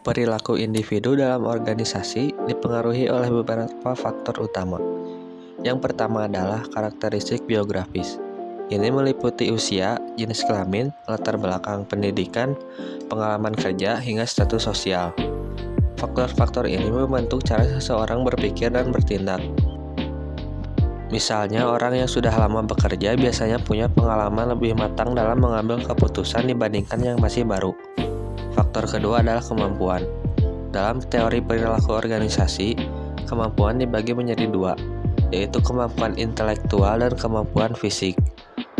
Perilaku individu dalam organisasi dipengaruhi oleh beberapa faktor utama. Yang pertama adalah karakteristik biografis. Ini meliputi usia, jenis kelamin, latar belakang pendidikan, pengalaman kerja, hingga status sosial. Faktor-faktor ini membentuk cara seseorang berpikir dan bertindak. Misalnya, orang yang sudah lama bekerja biasanya punya pengalaman lebih matang dalam mengambil keputusan dibandingkan yang masih baru. Faktor kedua adalah kemampuan. Dalam teori perilaku organisasi, kemampuan dibagi menjadi dua, yaitu kemampuan intelektual dan kemampuan fisik.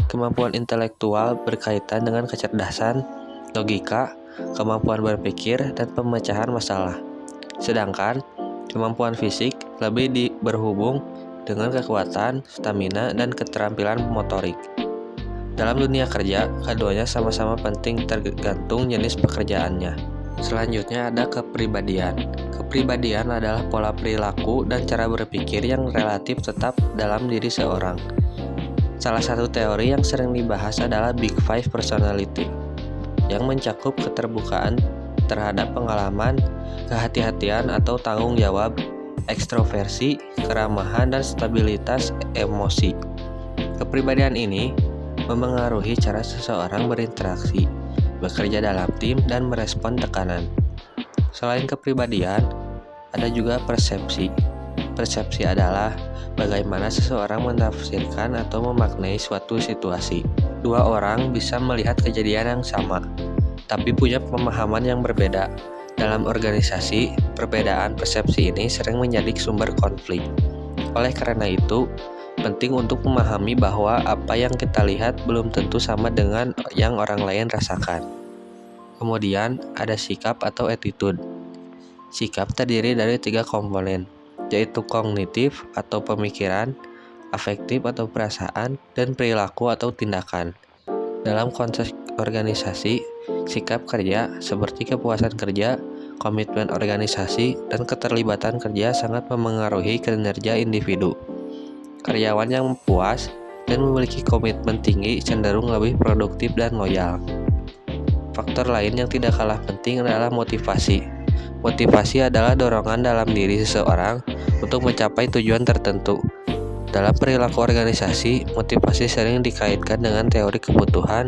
Kemampuan intelektual berkaitan dengan kecerdasan, logika, kemampuan berpikir, dan pemecahan masalah. Sedangkan kemampuan fisik lebih berhubung dengan kekuatan, stamina, dan keterampilan motorik. Dalam dunia kerja, keduanya sama-sama penting tergantung jenis pekerjaannya. Selanjutnya ada kepribadian. Kepribadian adalah pola perilaku dan cara berpikir yang relatif tetap dalam diri seorang. Salah satu teori yang sering dibahas adalah Big Five Personality, yang mencakup keterbukaan terhadap pengalaman, kehati-hatian atau tanggung jawab, ekstroversi, keramahan, dan stabilitas emosi. Kepribadian ini memengaruhi cara seseorang berinteraksi, bekerja dalam tim, dan merespon tekanan. Selain kepribadian, ada juga persepsi. Persepsi adalah bagaimana seseorang menafsirkan atau memaknai suatu situasi. Dua orang bisa melihat kejadian yang sama, tapi punya pemahaman yang berbeda. Dalam organisasi, perbedaan persepsi ini sering menjadi sumber konflik. Oleh karena itu, penting untuk memahami bahwa apa yang kita lihat belum tentu sama dengan yang orang lain rasakan. Kemudian ada sikap atau attitude. Sikap terdiri dari 3 komponen, yaitu kognitif atau pemikiran, afektif atau perasaan, dan perilaku atau tindakan. Dalam konteks organisasi, sikap kerja seperti kepuasan kerja, komitmen organisasi, dan keterlibatan kerja sangat memengaruhi kinerja individu. Karyawan yang puas dan memiliki komitmen tinggi cenderung lebih produktif dan loyal. Faktor lain yang tidak kalah penting adalah motivasi. Motivasi adalah dorongan dalam diri seseorang untuk mencapai tujuan tertentu. Dalam perilaku organisasi, motivasi sering dikaitkan dengan teori kebutuhan,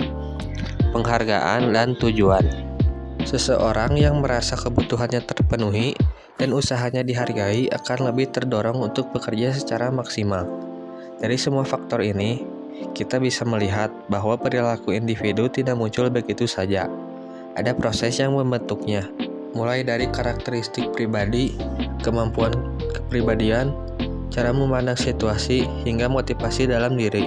penghargaan, dan tujuan. Seseorang yang merasa kebutuhannya terpenuhi dan usahanya dihargai akan lebih terdorong untuk bekerja secara maksimal. Dari semua faktor ini, kita bisa melihat bahwa perilaku individu tidak muncul begitu saja. Ada proses yang membentuknya, mulai dari karakteristik pribadi, kemampuan kepribadian, cara memandang situasi, hingga motivasi dalam diri.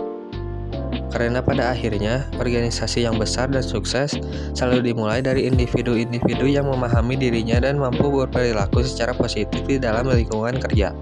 Karena pada akhirnya, organisasi yang besar dan sukses selalu dimulai dari individu-individu yang memahami dirinya dan mampu berperilaku secara positif di dalam lingkungan kerja.